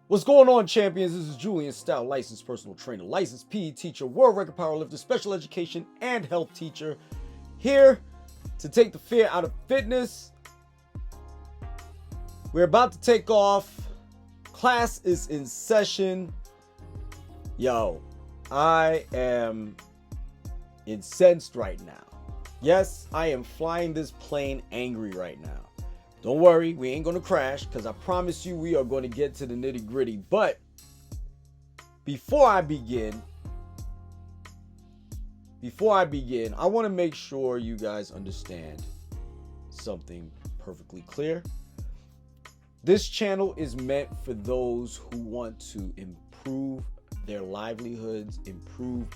What's going on, champions? This is Julien, Stoutt, licensed personal trainer, licensed PE teacher, world record powerlifter, special education, and health teacher. Here to take the fear out of fitness. We're about to take off. Class is in session. Yo, I am incensed right now. Yes, I am flying this plane angry right now. Don't worry, we ain't gonna crash, because I promise you we are going to get to the nitty gritty. But before I begin, I want to make sure you guys understand something perfectly clear. This channel is meant for those who want to improve their livelihoods, improve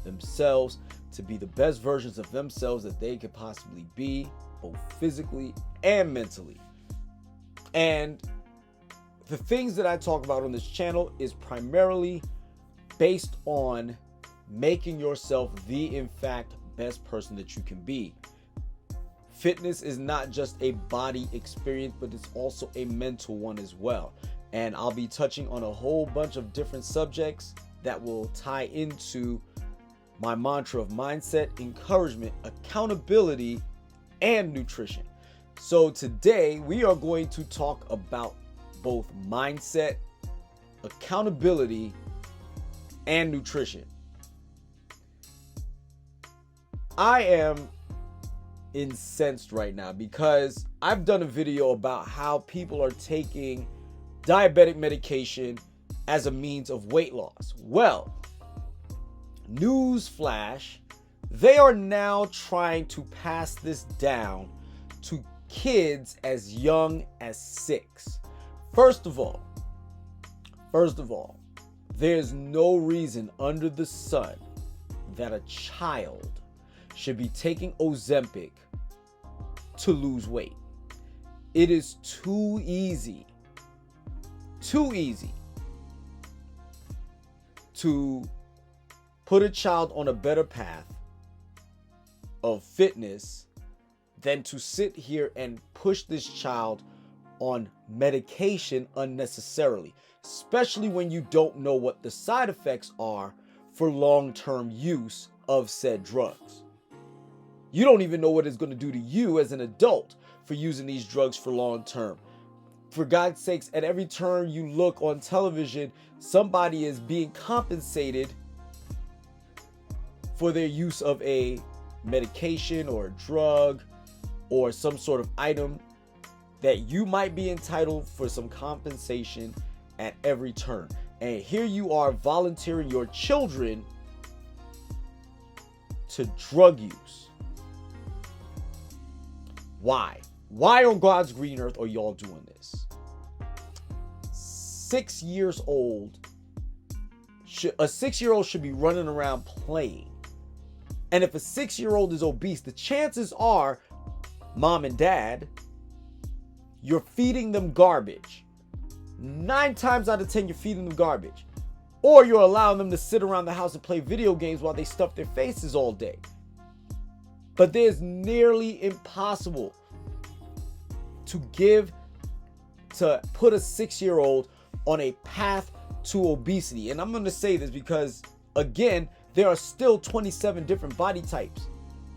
themselves, to be the best versions of themselves that they could possibly be, both physically and mentally. And the things that I talk about on this channel is primarily based on making yourself the, in fact, best person that you can be. Fitness is not just a body experience, but it's also a mental one as well. And I'll be touching on a whole bunch of different subjects that will tie into my mantra of mindset, encouragement, accountability, and nutrition. So today we are going to talk about both mindset, accountability, and nutrition. I am incensed right now because I've done a video about how people are taking diabetic medication as a means of weight loss. Well, news flash, they are now trying to pass this down to kids as young as 6. First of all, there's no reason under the sun that a child should be taking Ozempic to lose weight. It is too easy to put a child on a better path of fitness than to sit here and push this child on medication unnecessarily, especially when you don't know what the side effects are for long-term use of said drugs. You don't even know what it's going to do to you as an adult for using these drugs for long-term. For God's sakes, at every turn you look on television, somebody is being compensated for their use of a medication or a drug or some sort of item that you might be entitled for some compensation at every turn. And here you are volunteering your children to drug use. Why? Why on God's green earth are y'all doing this? 6 years old, a 6-year-old should be running around playing. And if a 6-year-old is obese, the chances are, mom and dad, you're feeding them garbage. 9 times out of 10, you're feeding them garbage. Or you're allowing them to sit around the house and play video games while they stuff their faces all day. But there's nearly impossible to put a 6-year-old on a path to obesity. And I'm going to say this because, again, there are still 27 different body types.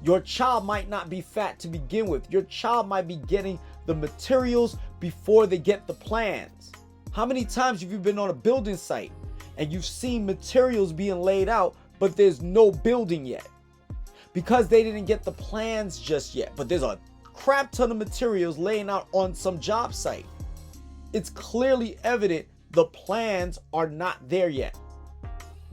Your child might not be fat to begin with. Your child might be getting the materials before they get the plans. How many times have you been on a building site and you've seen materials being laid out, but there's no building yet? Because they didn't get the plans just yet. But there's a crap ton of materials laying out on some job site. It's clearly evident the plans are not there yet.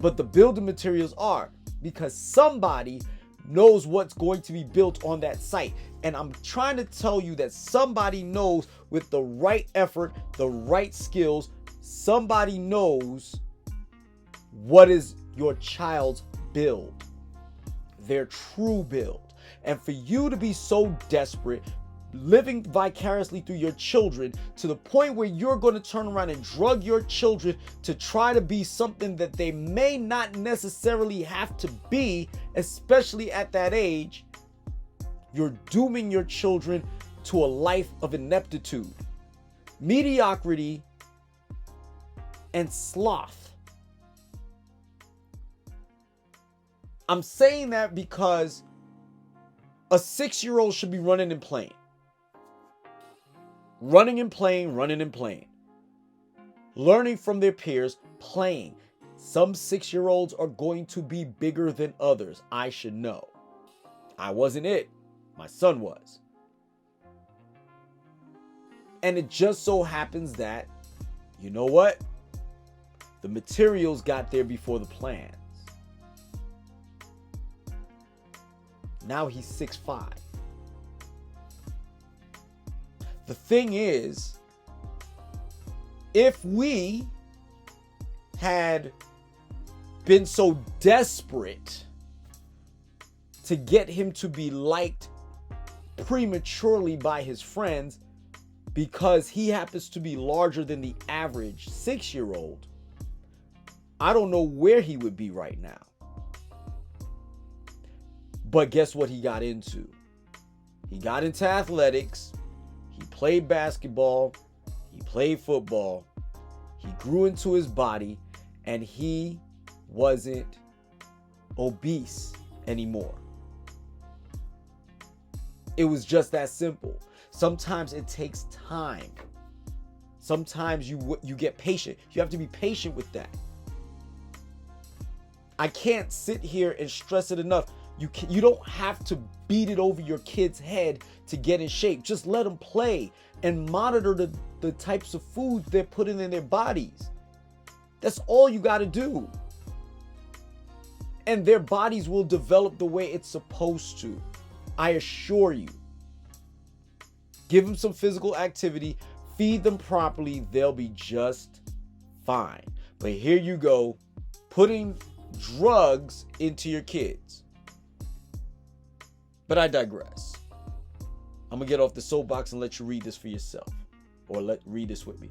But the building materials are, because somebody knows what's going to be built on that site. And I'm trying to tell you that somebody knows, with the right effort, the right skills, somebody knows what is your child's build, their true build. And for you to be so desperate, living vicariously through your children to the point where you're going to turn around and drug your children to try to be something that they may not necessarily have to be, especially at that age, you're dooming your children to a life of ineptitude. Mediocrity and sloth. I'm saying that because a 6-year-old should be running and playing. Running and playing, running and playing. Learning from their peers, playing. Some 6-year-olds are going to be bigger than others. I should know. I wasn't it. My son was. And it just so happens that, you know what? The materials got there before the plans. Now he's 6'5". The thing is, if we had been so desperate to get him to be liked prematurely by his friends because he happens to be larger than the average 6-year-old, I don't know where he would be right now. But guess what he got into? He got into athletics. He played basketball. He played football. He grew into his body, and he wasn't obese anymore. It was just that simple. Sometimes it takes time. Sometimes you get patient. You have to be patient with that. I can't sit here and stress it enough. You don't have to beat it over your kid's head to get in shape. Just let them play and monitor the types of foods they're putting in their bodies. That's all you got to do. And their bodies will develop the way it's supposed to. I assure you. Give them some physical activity. Feed them properly. They'll be just fine. But here you go, putting drugs into your kids. But I digress. I'm going to get off the soapbox and let you read this for yourself. Or read this with me.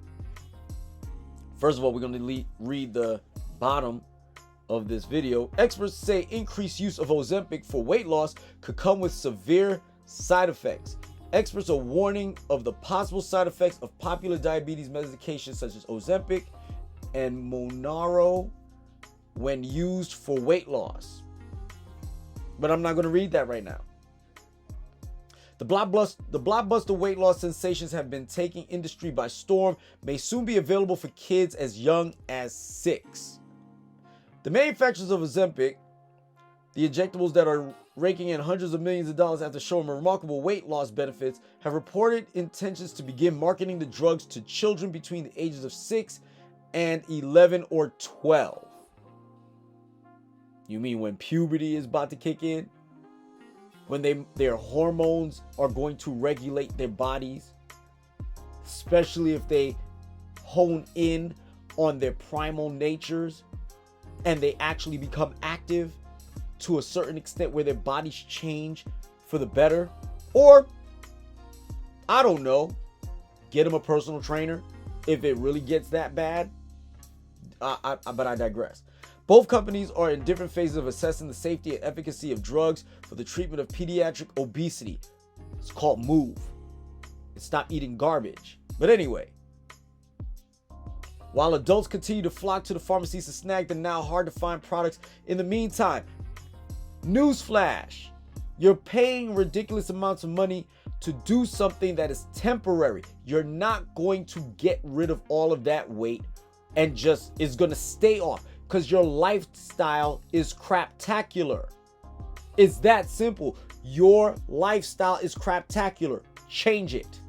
First of all, we're going to read the bottom of this video. Experts say increased use of Ozempic for weight loss could come with severe side effects. Experts are warning of the possible side effects of popular diabetes medications such as Ozempic and Monaro when used for weight loss. But I'm not going to read that right now. The blockbuster weight loss sensations have been taking industry by storm, may soon be available for kids as young as 6. The manufacturers of Ozempic, the injectables that are raking in hundreds of millions of dollars after showing remarkable weight loss benefits, have reported intentions to begin marketing the drugs to children between the ages of 6 and 11 or 12. You mean when puberty is about to kick in? When their hormones are going to regulate their bodies, especially if they hone in on their primal natures and they actually become active to a certain extent where their bodies change for the better. Or, I don't know, get them a personal trainer if it really gets that bad. But I digress. Both companies are in different phases of assessing the safety and efficacy of drugs for the treatment of pediatric obesity. It's called MOVE. It's Stop Eating Garbage. But anyway, while adults continue to flock to the pharmacies to snag the now hard to find products, in the meantime, newsflash, you're paying ridiculous amounts of money to do something that is temporary. You're not going to get rid of all of that weight and just is going to stay off. Because your lifestyle is craptacular. It's that simple. Your lifestyle is craptacular. Change it.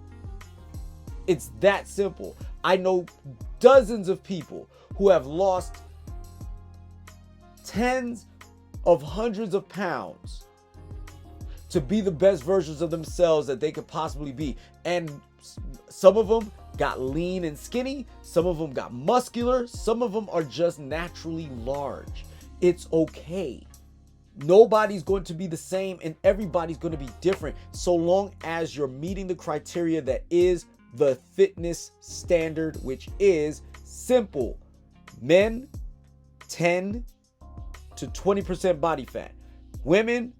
It's that simple. I know dozens of people who have lost tens of hundreds of pounds to be the best versions of themselves that they could possibly be. And some of them got lean and skinny. Some of them got muscular. Some of them are just naturally large. It's okay. Nobody's going to be the same and everybody's going to be different so long as you're meeting the criteria that is the fitness standard, which is simple. Men, 10 to 20% body fat. Women,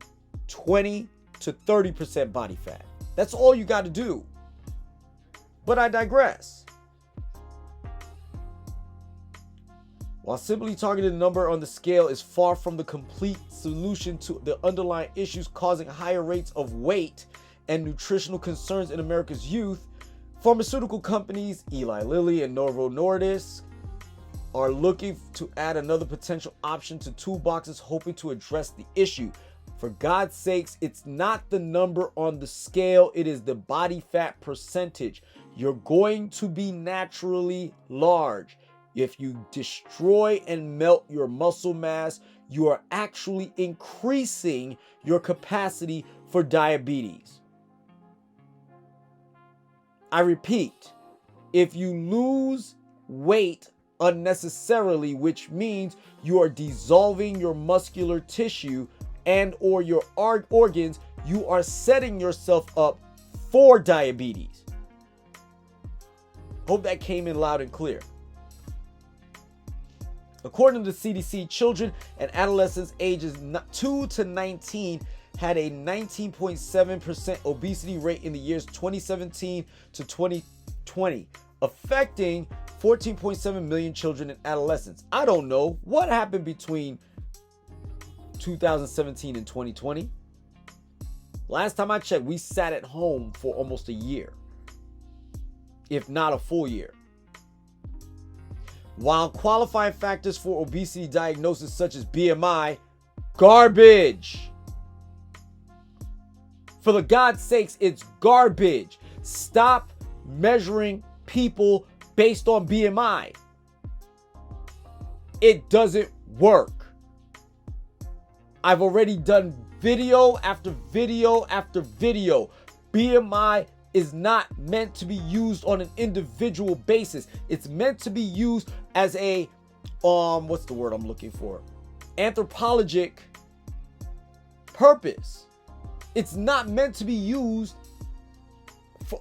20 to 30% body fat. That's all you got to do. But I digress. While simply targeting the number on the scale is far from the complete solution to the underlying issues causing higher rates of weight and nutritional concerns in America's youth, pharmaceutical companies Eli Lilly and Novo Nordisk are looking to add another potential option to toolboxes, hoping to address the issue. For God's sakes, it's not the number on the scale, it is the body fat percentage. You're going to be naturally large. If you destroy and melt your muscle mass, you are actually increasing your capacity for diabetes. I repeat, if you lose weight unnecessarily, which means you are dissolving your muscular tissue and or your organs, you are setting yourself up for diabetes. Hope that came in loud and clear. According to the CDC, children and adolescents ages 2 to 19 had a 19.7% obesity rate in the years 2017 to 2020, affecting 14.7 million children and adolescents. I don't know what happened between 2017 and 2020. Last time I checked, we sat at home for almost a year, if not a full year. While qualifying factors for obesity diagnosis such as BMI, garbage. For the God's sakes, it's garbage. Stop measuring people based on BMI. It doesn't work. I've already done video after video after video. BMI is not meant to be used on an individual basis. It's meant to be used as a, what's the word I'm looking for? Anthropologic purpose. It's not meant to be used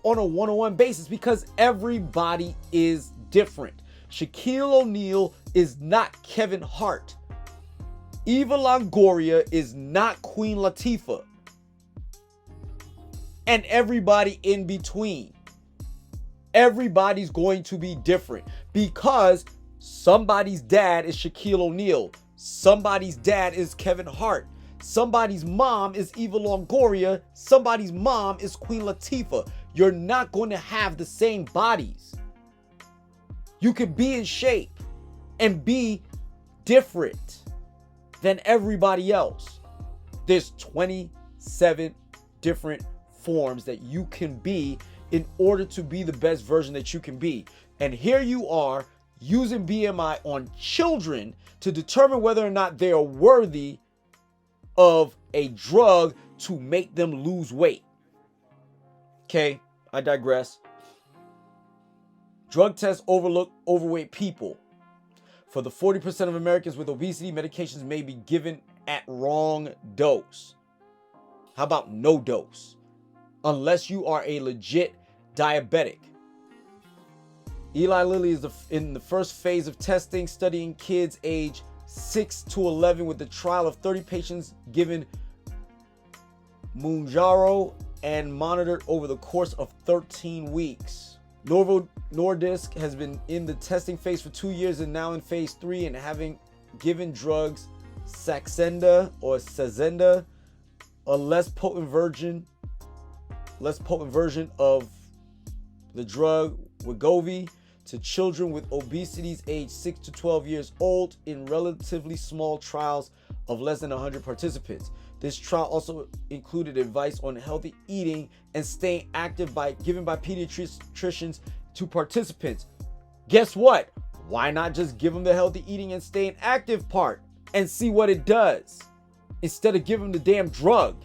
on a one-on-one basis because everybody is different. Shaquille O'Neal is not Kevin Hart. Eva Longoria is not Queen Latifah. And everybody in between. Everybody's going to be different because somebody's dad is Shaquille O'Neal. Somebody's dad is Kevin Hart. Somebody's mom is Eva Longoria. Somebody's mom is Queen Latifah. You're not going to have the same bodies. You could be in shape and be different than everybody else. There's 27 different forms that you can be in order to be the best version that you can be. And here you are using BMI on children to determine whether or not they are worthy of a drug to make them lose weight. Okay, I digress. Drug tests overlook overweight people. For the 40% of Americans with obesity, medications may be given at wrong dose. How about no dose? Unless you are a legit diabetic. Eli Lilly is in the first phase of testing, studying kids age 6 to 11 with the trial of 30 patients given Mounjaro and monitored over the course of 13 weeks. Novo Nordisk has been in the testing phase for 2 years and now in phase 3 and having given drugs Saxenda or Sazenda, a less potent version of the drug Wegovy, to children with obesities aged 6 to 12 years old in relatively small trials of less than 100 participants. This trial also included advice on healthy eating and staying active given by pediatricians to participants. Guess what? Why not just give them the healthy eating and staying active part and see what it does instead of giving them the damn drug?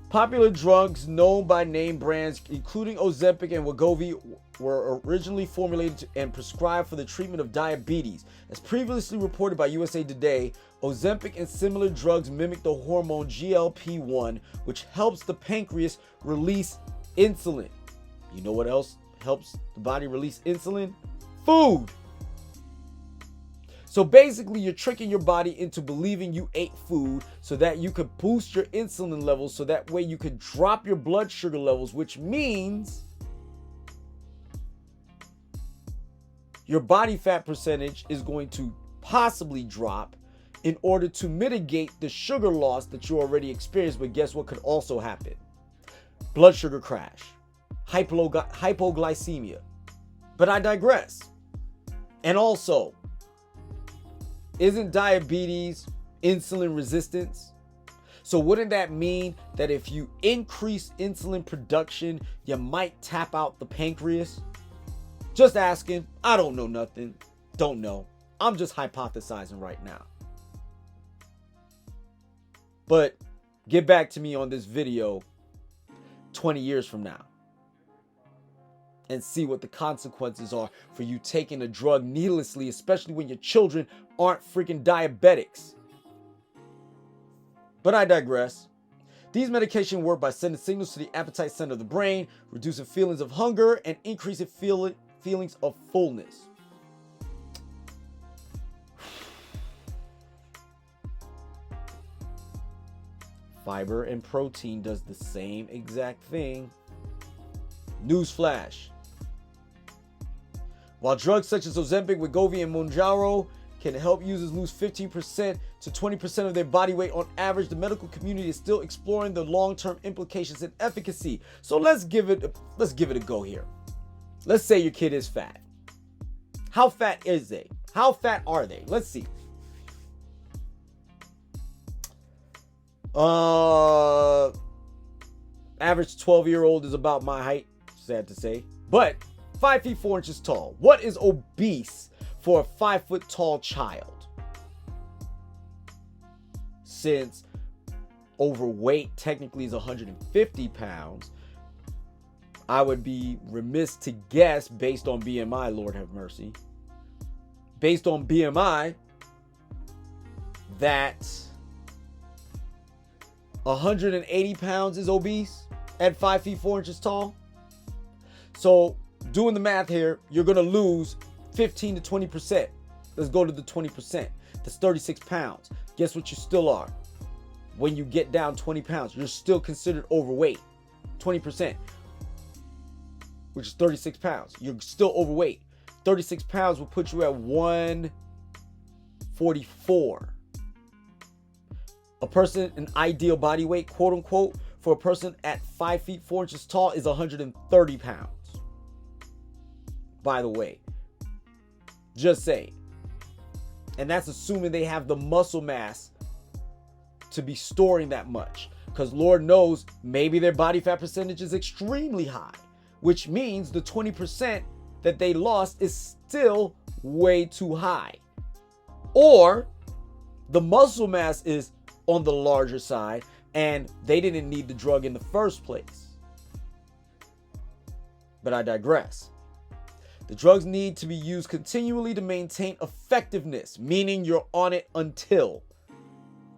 Popular drugs known by name brands, including Ozempic and Wegovy, were originally formulated and prescribed for the treatment of diabetes. As previously reported by USA Today, Ozempic and similar drugs mimic the hormone GLP-1, which helps the pancreas release insulin. You know what else helps the body release insulin? Food. So basically, you're tricking your body into believing you ate food so that you could boost your insulin levels, so that way you could drop your blood sugar levels, which means your body fat percentage is going to possibly drop in order to mitigate the sugar loss that you already experienced. But guess what could also happen? Blood sugar crash, hypoglycemia. But I digress. And also, isn't diabetes insulin resistance? So wouldn't that mean that if you increase insulin production, you might tap out the pancreas? Just asking. I don't know nothing. Don't know. I'm just hypothesizing right now. But get back to me on this video 20 years from now and see what the consequences are for you taking a drug needlessly, especially when your children aren't freaking diabetics. But I digress. These medications work by sending signals to the appetite center of the brain, reducing feelings of hunger and increasing feelings of fullness. Fiber and protein does the same exact thing. Newsflash. While drugs such as Ozempic, Wegovy, and Mounjaro can help users lose 15% to 20% of their body weight on average, the medical community is still exploring the long-term implications and efficacy. So let's give it a go here. Let's say your kid is fat. How fat is they? How fat are they? Let's see. Average 12-year-old is about my height, sad to say, but 5 feet 4 inches tall. What is obese for a 5 foot tall child? Since overweight technically is 150 pounds, I would be remiss to guess, based on BMI, Lord have mercy, based on BMI, that 180 pounds is obese at 5 feet 4 inches tall. So doing the math here, you're going to lose 15 to 20%. Let's go to the 20%. That's 36 pounds. Guess what you still are? When you get down 20 pounds, you're still considered overweight. 20%, which is 36 pounds. You're still overweight. 36 pounds will put you at 144. A person, an ideal body weight, quote unquote, for a person at 5 feet 4 inches tall is 130 pounds. By the way, just saying. And that's assuming they have the muscle mass to be storing that much. Because Lord knows, maybe their body fat percentage is extremely high, which means the 20% that they lost is still way too high. Or the muscle mass is on the larger side and they didn't need the drug in the first place. But I digress. The drugs need to be used continually to maintain effectiveness, meaning you're on it until.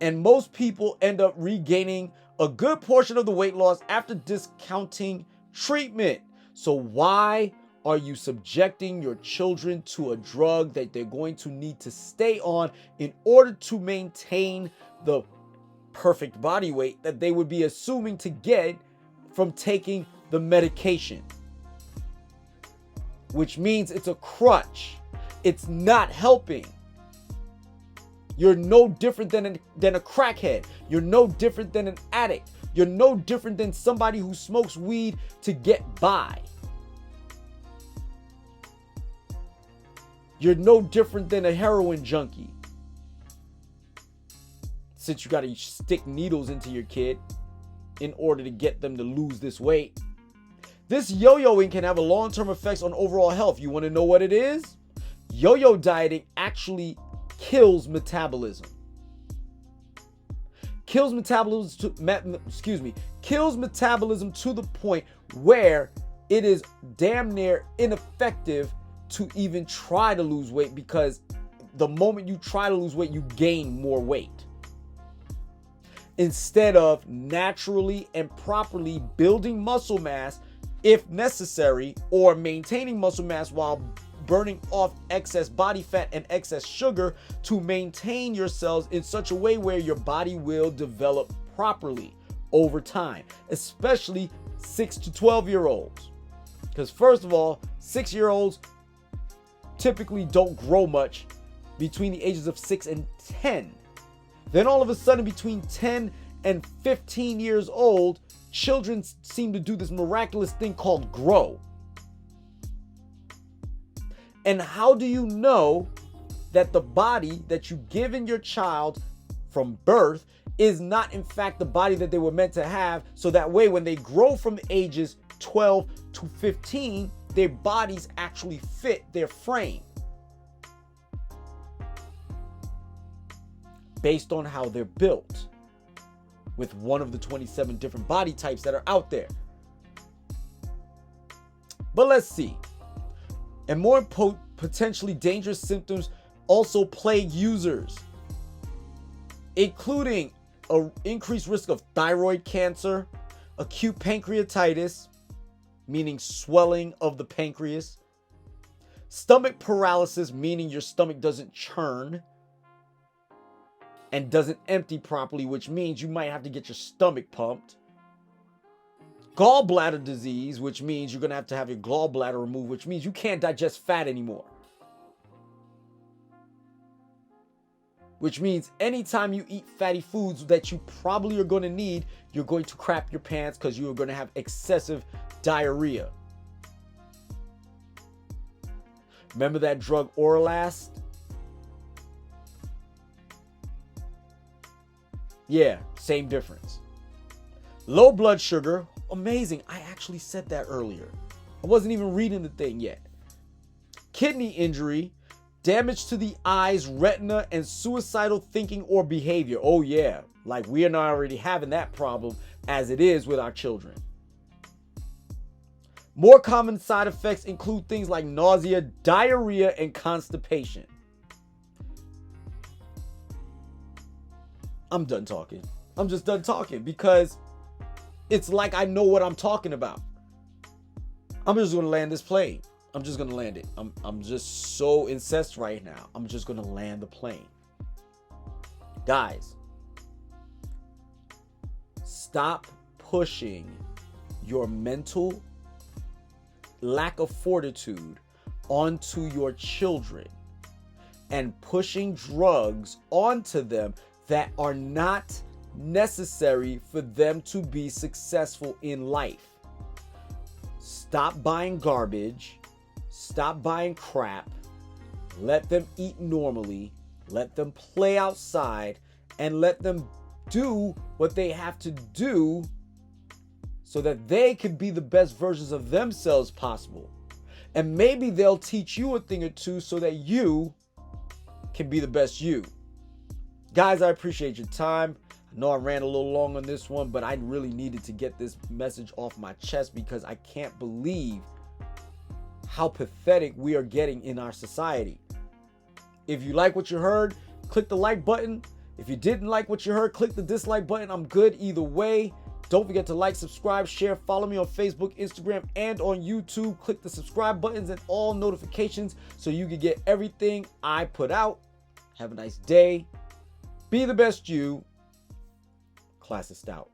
And most people end up regaining a good portion of the weight loss after discounting treatment. So why are you subjecting your children to a drug that they're going to need to stay on in order to maintain the perfect body weight that they would be assuming to get from taking the medication? Which means it's a crutch. It's not helping. You're no different than a crackhead. You're no different than an addict. You're no different than somebody who smokes weed to get by. You're no different than a heroin junkie. Since you got to stick needles into your kid in order to get them to lose this weight. This yo-yoing can have a long-term effects on overall health. You want to know what it is? Yo-yo dieting actually kills metabolism. Kills metabolism to the point where it is damn near ineffective to even try to lose weight, because the moment you try to lose weight, you gain more weight. Instead of naturally and properly building muscle mass if necessary, or maintaining muscle mass while burning off excess body fat and excess sugar to maintain your cells in such a way where your body will develop properly over time, especially 6 to 12-year-olds. Because first of all, 6-year-olds typically don't grow much between the ages of 6 and 10. Then all of a sudden, between 10 and 15 years old, children seem to do this miraculous thing called grow. And how do you know that the body that you give in your child from birth is not in fact the body that they were meant to have? So that way, when they grow from ages 12 to 15, their bodies actually fit their frame based on how they're built with one of the 27 different body types that are out there. But let's see. And more potentially dangerous symptoms also plague users, including an increased risk of thyroid cancer, acute pancreatitis, meaning swelling of the pancreas, stomach paralysis, meaning your stomach doesn't churn and doesn't empty properly, which means you might have to get your stomach pumped. Gallbladder disease, which means you're going to have your gallbladder removed, which means you can't digest fat anymore. Which means anytime you eat fatty foods that you probably are going to need, you're going to crap your pants because you're going to have excessive diarrhea. Remember that drug Orlast? Yeah, same difference. Low blood sugar, amazing. I actually said that earlier. I wasn't even reading the thing yet. Kidney injury, damage to the eyes, retina, and suicidal thinking or behavior. Oh yeah, like we are not already having that problem as it is with our children. More common side effects include things like nausea, diarrhea, and constipation. I'm done talking. I'm just done talking because it's like I know what I'm talking about. I'm just going to land this plane. I'm just going to land it. I'm just so incensed right now. I'm just going to land the plane. Guys, stop pushing your mental lack of fortitude onto your children and pushing drugs onto them that are not necessary for them to be successful in life. Stop buying garbage. Stop buying crap. Let them eat normally. Let them play outside and let them do what they have to do so that they can be the best versions of themselves possible. And maybe they'll teach you a thing or two so that you can be the best you. Guys, I appreciate your time. I know I ran a little long on this one, but I really needed to get this message off my chest because I can't believe how pathetic we are getting in our society. If you like what you heard, click the like button. If you didn't like what you heard, click the dislike button. I'm good either way. Don't forget to like, subscribe, share, follow me on Facebook, Instagram, and on YouTube. Click the subscribe buttons and all notifications so you can get everything I put out. Have a nice day. Be the best you. Class is Stoutt.